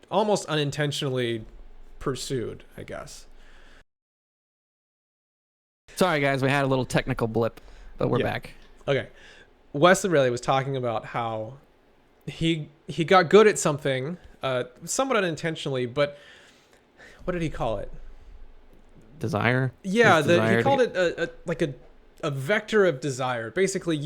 almost unintentionally pursued, I guess. Sorry guys, we had a little technical blip, but we're back. Okay. Wesley Rayleigh was talking about how he got good at something, somewhat unintentionally, but what did he call it? Desire? Yeah, he called it a vector of desire. Basically,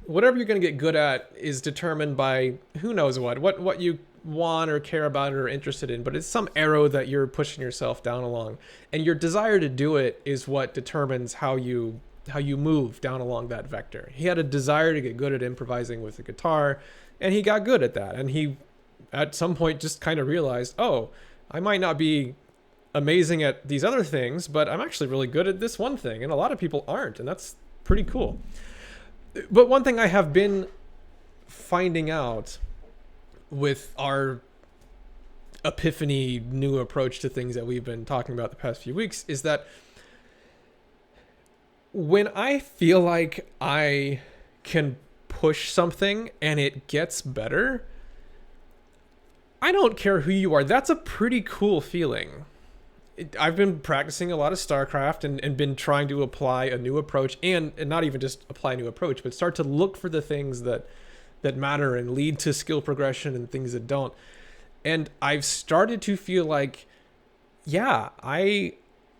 whatever you're going to get good at is determined by who knows what you want or care about or interested in, but it's some arrow that you're pushing yourself down along, and your desire to do it is what determines how you move down along that vector. He had a desire to get good at improvising with the guitar, and he got good at that, and he at some point just kind of realized, oh, I might not be amazing at these other things, but I'm actually really good at this one thing, and a lot of people aren't, and that's pretty cool. But one thing I have been finding out with our epiphany new approach to things that we've been talking about the past few weeks is that when I feel like I can push something and it gets better, I don't care who you are. That's a pretty cool feeling. I've been practicing a lot of StarCraft and been trying to apply a new approach, and not even just apply a new approach, but start to look for the things that matter and lead to skill progression and things that don't. And I've started to feel like, yeah,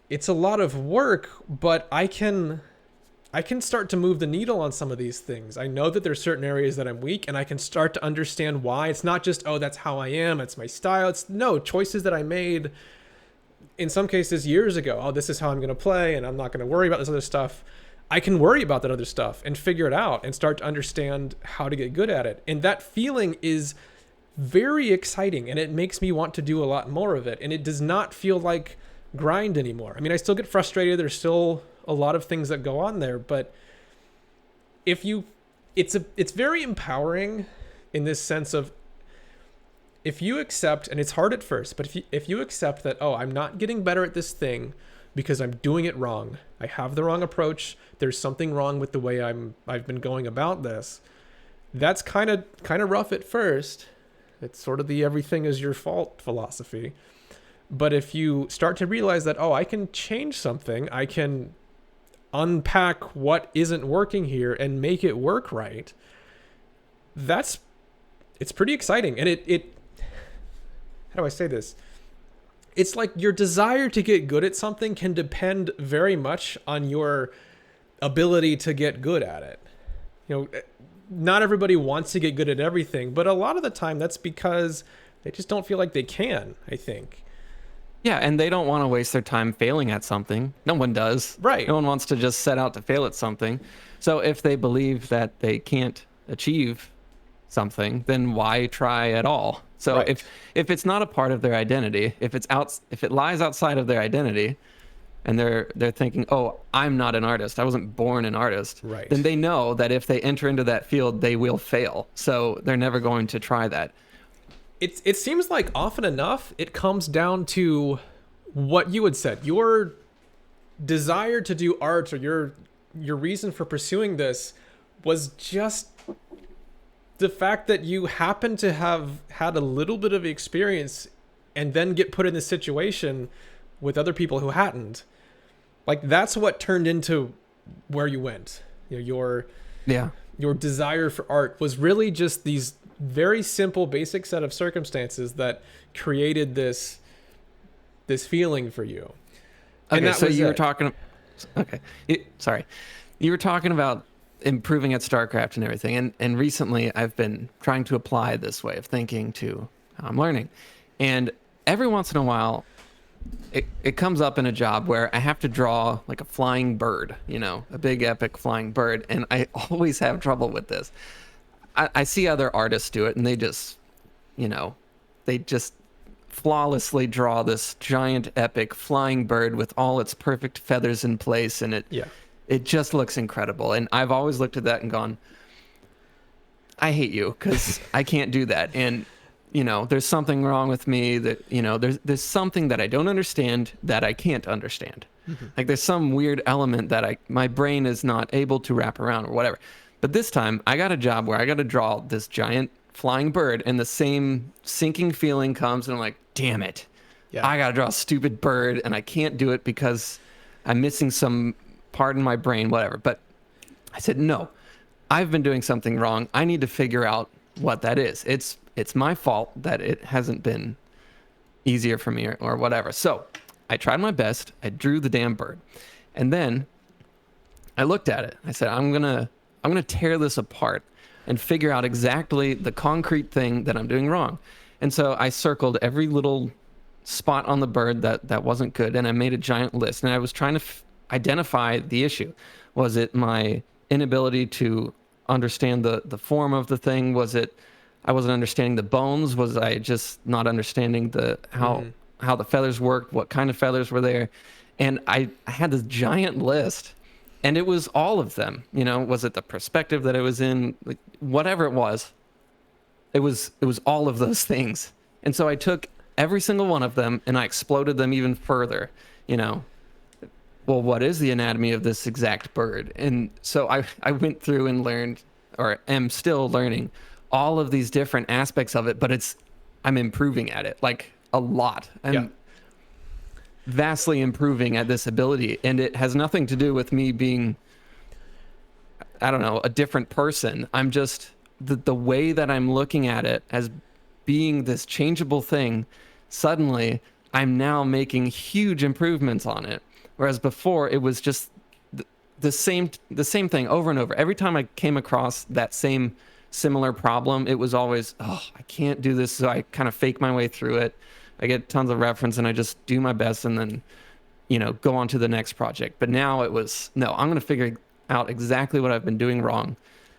it's a lot of work, but I can start to move the needle on some of these things. I know that there's certain areas that I'm weak, and I can start to understand why. It's not just, oh, that's how I am, it's my style. It's no, choices that I made in some cases years ago. Oh, this is how I'm going to play, and I'm not going to worry about this other stuff. I can worry about that other stuff and figure it out and start to understand how to get good at it. And that feeling is very exciting, and it makes me want to do a lot more of it. And it does not feel like grind anymore. I mean, I still get frustrated. There's still a lot of things that go on there, but it's very empowering in this sense of, if you accept, and it's hard at first, but if you accept that, oh, I'm not getting better at this thing because I'm doing it wrong. I have the wrong approach. There's something wrong with the way I've been going about this. That's kind of rough at first. It's sort of the everything is your fault philosophy. But if you start to realize that, oh, I can change something, I can unpack what isn't working here and make it work right, it's pretty exciting. And it how do I say this? It's like your desire to get good at something can depend very much on your ability to get good at it. You know, not everybody wants to get good at everything, but a lot of the time that's because they just don't feel like they can, I think. Yeah, and they don't want to waste their time failing at something. No one does. Right. No one wants to just set out to fail at something. So if they believe that they can't achieve something, then why try at all? So Right. if it's not a part of their identity, if it lies outside of their identity, and they're thinking, "Oh, I'm not an artist. I wasn't born an artist." Right. Then they know that if they enter into that field, they will fail. So they're never going to try that. It seems like often enough it comes down to what you had said. Your desire to do art, or your reason for pursuing this, was just the fact that you happen to have had a little bit of experience and then get put in this situation with other people who hadn't. Like, that's what turned into where you went. You know, Yeah. your desire for art was really just these very simple, basic set of circumstances that created this feeling for you. And Okay, that so was you were it. talking. Okay, sorry, you were talking about improving at StarCraft and everything, and recently I've been trying to apply this way of thinking to how I'm learning, and every once in a while, it comes up in a job where I have to draw like a flying bird, you know, a big epic flying bird, and I always have trouble with this. I see other artists do it, and they just, you know, they just flawlessly draw this giant epic flying bird with all its perfect feathers in place, and Yeah. it just looks incredible. And I've always looked at that and gone, I hate you, because I can't do that. And you know, there's something wrong with me, that, you know, there's something that I don't understand that I can't understand. Like there's some weird element that my brain is not able to wrap around or whatever. But this time I got a job where I got to draw this giant flying bird, and the same sinking feeling comes, and I'm like, damn it. Yeah. I got to draw a stupid bird, and I can't do it because I'm missing some part in my brain, whatever. But I said, no, I've been doing something wrong. I need to figure out what that is. It's my fault that it hasn't been easier for me, or whatever. So I tried my best. I drew the damn bird. And then I looked at it. I said, I'm gonna tear this apart and figure out exactly the concrete thing that I'm doing wrong. And so I circled every little spot on the bird that wasn't good, and I made a giant list. And I was trying to identify the issue. Was it my inability to understand the form of the thing? Was it I wasn't understanding the bones? Was I just not understanding how the feathers worked? What kind of feathers were there? And I had this giant list, and it was all of them. You know, was it the perspective that I was in? Like, whatever it was all of those things. And so I took every single one of them and I exploded them even further. You know, well, what is the anatomy of this exact bird? And so I went through and learned, or am still learning, all of these different aspects of it, but I'm improving at it, like, a lot. I'm vastly improving at this ability, and it has nothing to do with me being, I don't know, a different person. I'm just, the way that I'm looking at it as being this changeable thing, suddenly I'm now making huge improvements on it. Whereas before it was just the same thing over and over. Every time I came across that same similar problem, it was always, oh, I can't do this. So I kind of fake my way through it. I get tons of reference and I just do my best, and then, you know, go on to the next project. But now it was, no, I'm going to figure out exactly what I've been doing wrong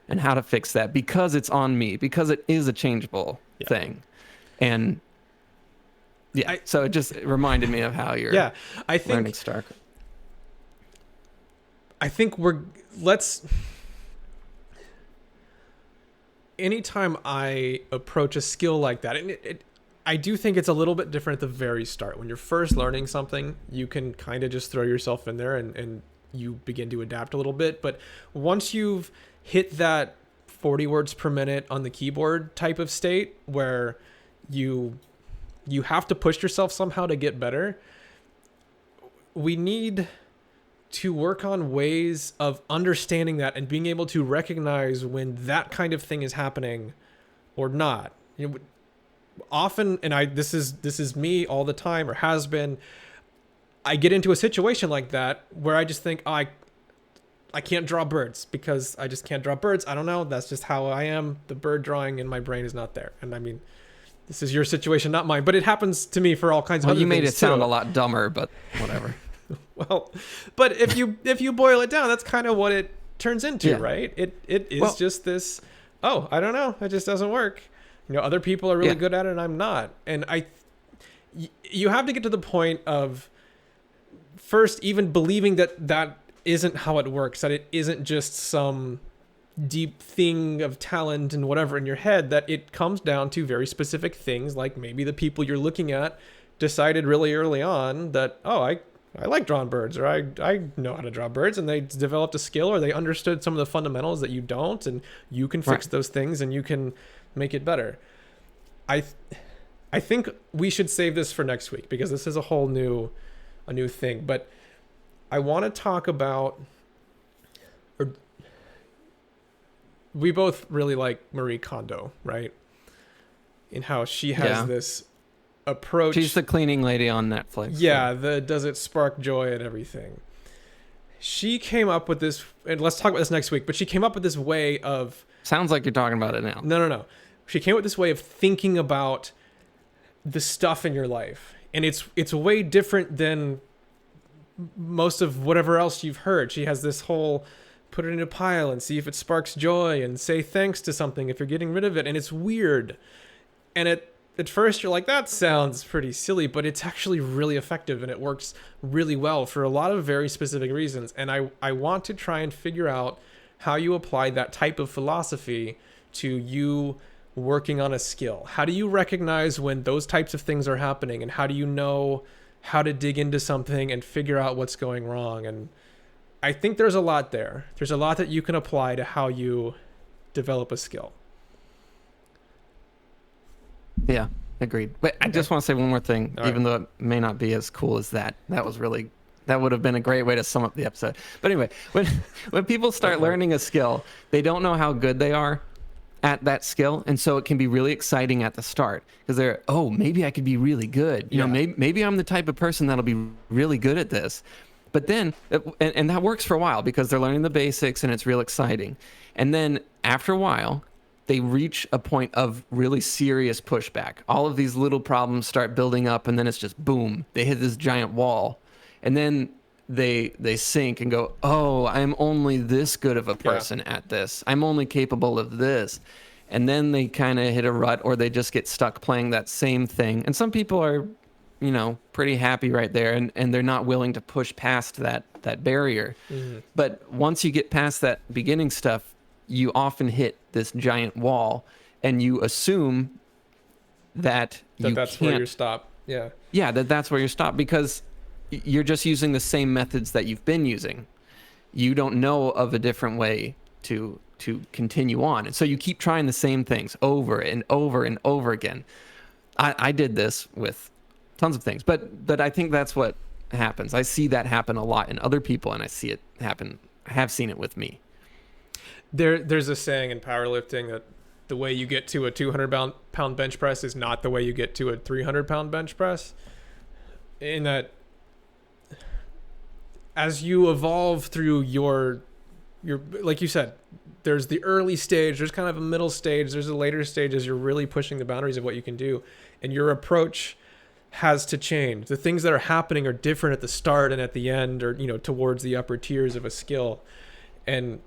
and how to fix that, because it's on me, because it is a changeable thing. And so it just reminded me of how you're learning StarCraft. I think anytime I approach a skill like that, and I do think it's a little bit different at the very start. When you're first learning something, you can kind of just throw yourself in there and you begin to adapt a little bit. But once you've hit that 40 words per minute on the keyboard type of state, where you have to push yourself somehow to get better, we need to work on ways of understanding that and being able to recognize when that kind of thing is happening or not. You know, often, and this is me all the time, or has been, I get into a situation like that where I just think, oh, I can't draw birds because I just can't draw birds. I don't know. That's just how I am. The bird drawing in my brain is not there. And I mean, this is your situation, not mine, but it happens to me for all kinds of other things. Well, you made it sound a lot dumber, but whatever. Well, but if you boil it down, that's kind of what it turns into, right? It is just this, oh, I don't know. It just doesn't work. Other people are really good at it and I'm not. And you have to get to the point of first even believing that isn't how it works, that it isn't just some deep thing of talent and whatever in your head, that it comes down to very specific things, like maybe the people you're looking at decided really early on that, oh, I like drawing birds, or I know how to draw birds, and they developed a skill, or they understood some of the fundamentals that you don't, and you can fix those things and you can make it better. I think we should save this for next week because this is a whole new thing, but I want to talk about, or we both really like Marie Kondo, right? In how she has this approach. She's the cleaning lady on Netflix. Yeah, does it spark joy and everything. She came up with this, and let's talk about this next week, but she came up with this way of... Sounds like you're talking about it now. No. She came up with this way of thinking about the stuff in your life. And it's way different than most of whatever else you've heard. She has this whole put it in a pile and see if it sparks joy and say thanks to something if you're getting rid of it. And it's weird. And at first you're like, that sounds pretty silly, but it's actually really effective and it works really well for a lot of very specific reasons. And I want to try and figure out how you apply that type of philosophy to you working on a skill. How do you recognize when those types of things are happening, and how do you know how to dig into something and figure out what's going wrong? And I think there's a lot there. There's a lot that you can apply to how you develop a skill. Yeah, agreed. But I just want to say one more thing, even though it may not be as cool as that. That would have been a great way to sum up the episode. But anyway, when people start learning a skill, they don't know how good they are at that skill, and so it can be really exciting at the start because they're, oh, maybe I could be really good. Maybe I'm the type of person that'll be really good at this. But then, and that works for a while because they're learning the basics and it's real exciting. And then after a while, they reach a point of really serious pushback. All of these little problems start building up, and then it's just boom, they hit this giant wall, and then they sink and go, oh, I'm only this good of a person at this. I'm only capable of this. And then they kind of hit a rut, or they just get stuck playing that same thing. And some people are, pretty happy right there, and they're not willing to push past that barrier. Mm-hmm. But once you get past that beginning stuff, you often hit this giant wall, and you assume that's where you stop. Yeah. Yeah, that's where you stop because you're just using the same methods that you've been using. You don't know of a different way to continue on. And so you keep trying the same things over and over and over again. I did this with tons of things, but I think that's what happens. I see that happen a lot in other people, and I see it happen. I have seen it with me. There's a saying in powerlifting that the way you get to a 200-pound bench press is not the way you get to a 300-pound bench press. In that, as you evolve through your like you said, there's the early stage, there's kind of a middle stage, there's a later stage as you're really pushing the boundaries of what you can do, and your approach has to change. The things that are happening are different at the start and at the end, or towards the upper tiers of a skill. And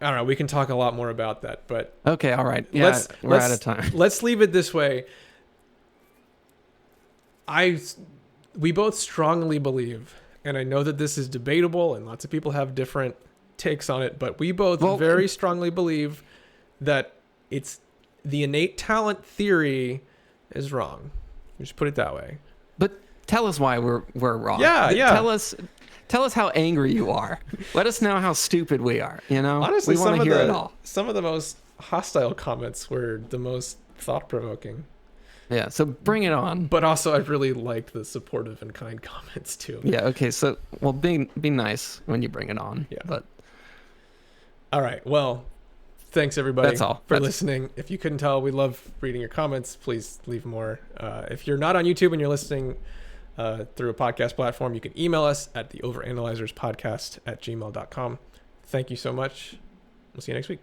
I don't know, we can talk a lot more about that, but okay, all right. Yeah, we're out of time. Let's leave it this way. We both strongly believe, and I know that this is debatable and lots of people have different takes on it, but we both very strongly believe that it's the innate talent theory is wrong. Just put it that way. But tell us why we're wrong. Yeah. Tell us how angry you are. Let us know how stupid we are. Honestly, we want to hear it all. Some of the most hostile comments were the most thought-provoking. Yeah, so bring it on. But also, I really liked the supportive and kind comments too. Yeah. Okay. So, be nice when you bring it on. Yeah. But all right. Well, Thanks everybody That's all. for listening. If you couldn't tell, we love reading your comments. Please leave more. If you're not on YouTube and you're listening through a podcast platform, you can email us at theoveranalyzerspodcast@gmail.com. Thank you so much. We'll see you next week.